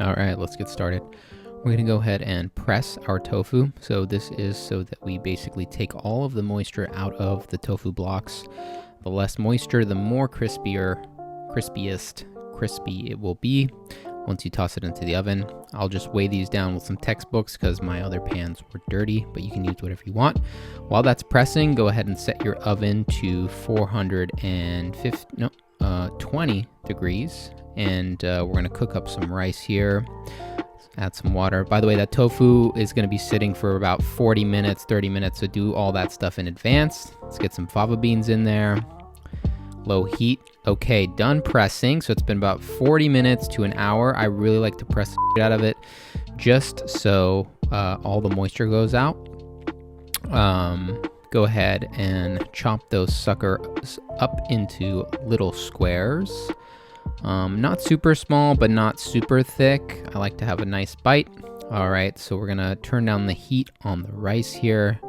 All right, let's get started. We're going to go ahead and press our tofu. So this is so that we basically take all of the moisture out of the tofu blocks. The less moisture, the more crispy it will be once you toss it into the oven. I'll just weigh these down with some textbooks because my other pans were dirty, but you can use whatever you want. While that's pressing, go ahead and set your oven to 20 degrees. And we're going to cook up some rice here. Let's add some water. By the way, that tofu is going to be sitting for about 40 minutes, 30 minutes, so do all that stuff in advance. Let's get some fava beans in there. Low heat. Okay, done pressing. So it's been about 40 minutes to an hour. I really like to press the shit out of it just so all the moisture goes out. Go ahead and chop those suckers up into little squares. Not super small, but not super thick. I like to have a nice bite. All right, so we're gonna turn down the heat on the rice here.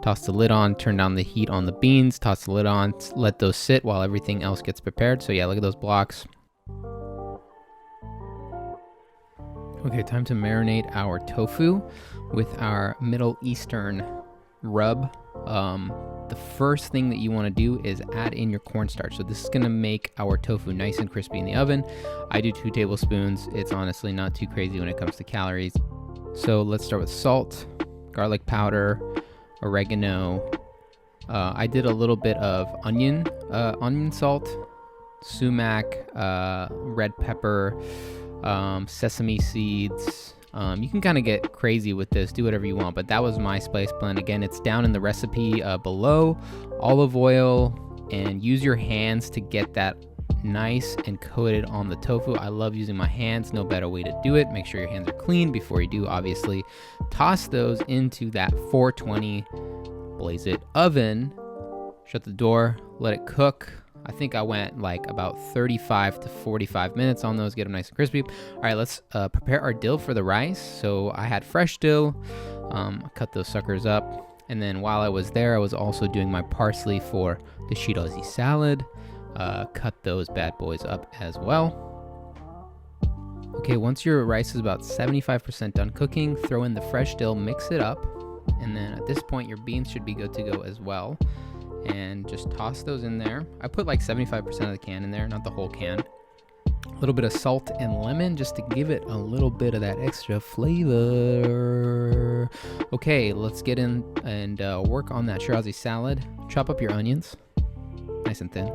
Toss the lid on, turn down the heat on the beans, toss the lid on, let those sit while everything else gets prepared. So yeah, look at those blocks. Okay, time to marinate our tofu with our Middle Eastern rub. The first thing that you want to do is add in your cornstarch. So this is going to make our tofu nice and crispy in the oven. I do 2 tablespoons. It's honestly not too crazy when it comes to calories. So let's start with salt, garlic powder, oregano. I did a little bit of onion salt, sumac, red pepper, sesame seeds. You can kind of get crazy with this, do whatever you want, but that was my spice blend. Again, it's down in the recipe below. Olive oil, and use your hands to get that nice and coated on the tofu. I love using my hands, no better way to do it. Make sure your hands are clean before you do, obviously. Toss those into that 420 blaze it oven. Shut the door, let it cook. I think I went like about 35 to 45 minutes on those, get them nice and crispy. All right, let's prepare our dill for the rice. So I had fresh dill, cut those suckers up. And then while I was there, I was also doing my parsley for the Shirazi salad. Cut those bad boys up as well. Okay, once your rice is about 75% done cooking, throw in the fresh dill, mix it up. And then at this point, your beans should be good to go as well. And just toss those in there. I put like 75% of the can in there, not the whole can. A little bit of salt and lemon just to give it a little bit of that extra flavor. Okay, let's get in and work on that Shirazi salad. Chop up your onions, nice and thin.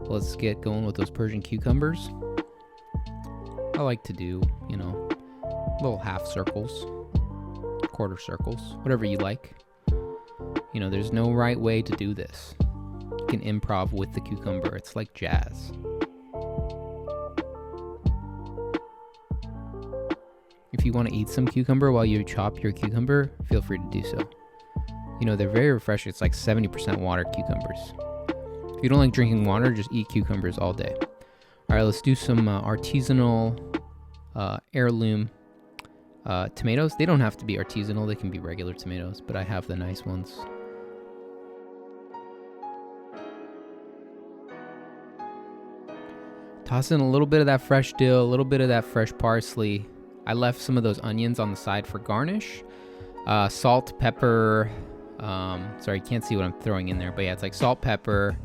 Let's get going with those Persian cucumbers. I like to do, little half circles, quarter circles, whatever you like. There's no right way to do this. You can improv with the cucumber. It's like jazz. If you want to eat some cucumber while you chop your cucumber, feel free to do so. They're very refreshing. It's like 70% water cucumbers. If you don't like drinking water, just eat cucumbers all day. All right, let's do some artisanal heirloom tomatoes. They don't have to be artisanal, they can be regular tomatoes, but I have the nice ones. Toss in a little bit of that fresh dill, a little bit of that fresh parsley. I left some of those onions on the side for garnish. Salt, pepper, sorry, you can't see what I'm throwing in there, but yeah, it's like salt, pepper,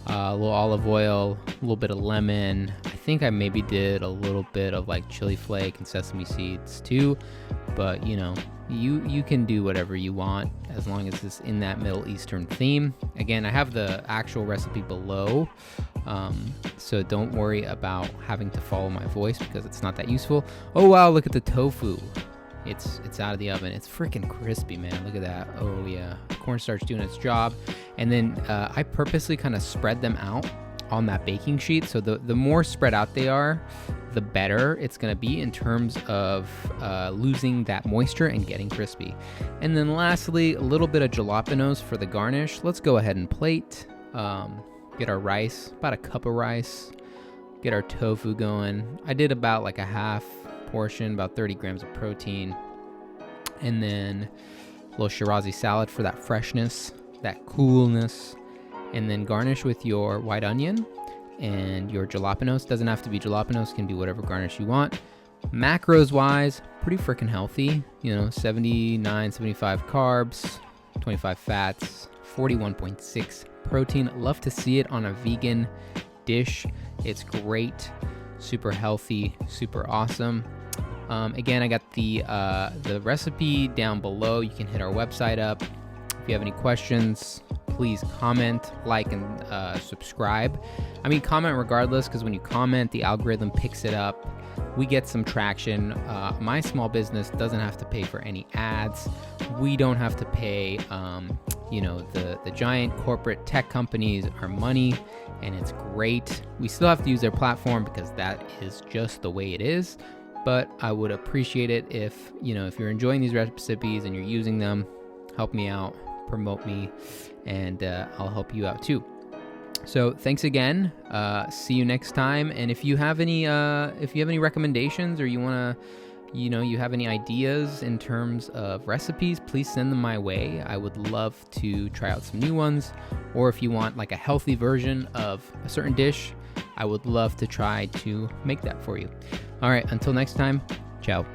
a little olive oil, a little bit of lemon. I think I maybe did a little bit of like chili flake and sesame seeds too, but you can do whatever you want as long as it's in that Middle Eastern theme. Again, I have the actual recipe below, so don't worry about having to follow my voice because it's not that useful. Oh wow, look at the tofu. It's out of the oven. It's freaking crispy, man. Look at that. Oh yeah, cornstarch doing its job. And then I purposely kind of spread them out on that baking sheet. So the more spread out they are, the better it's gonna be in terms of losing that moisture and getting crispy. And then lastly, a little bit of jalapenos for the garnish. Let's go ahead and plate. Get our rice, about a cup of rice. Get our tofu going. I did about like a half portion, about 30 grams of protein. And then a little Shirazi salad for that freshness, that coolness. And then garnish with your white onion and your jalapenos. Doesn't have to be jalapenos, can be whatever garnish you want. Macros wise, pretty freaking healthy, 79, 75 carbs, 25 fats, 41.6 protein. Love to see it on a vegan dish. It's great, super healthy, super awesome. Again, I got the recipe down below. You can hit our website up. If you have any questions, please comment, like, and subscribe. Comment regardless, because when you comment, the algorithm picks it up. We get some traction. My small business doesn't have to pay for any ads. We don't have to pay, the giant corporate tech companies our money, and it's great. We still have to use their platform because that is just the way it is. But I would appreciate it if you're enjoying these recipes and you're using them, help me out, promote me, and I'll help you out too. So thanks again. See you next time. And if you have any recommendations, or you want to, you have any ideas in terms of recipes, please send them my way. I would love to try out some new ones. Or if you want like a healthy version of a certain dish, I would love to try to make that for you. All right, until next time, ciao.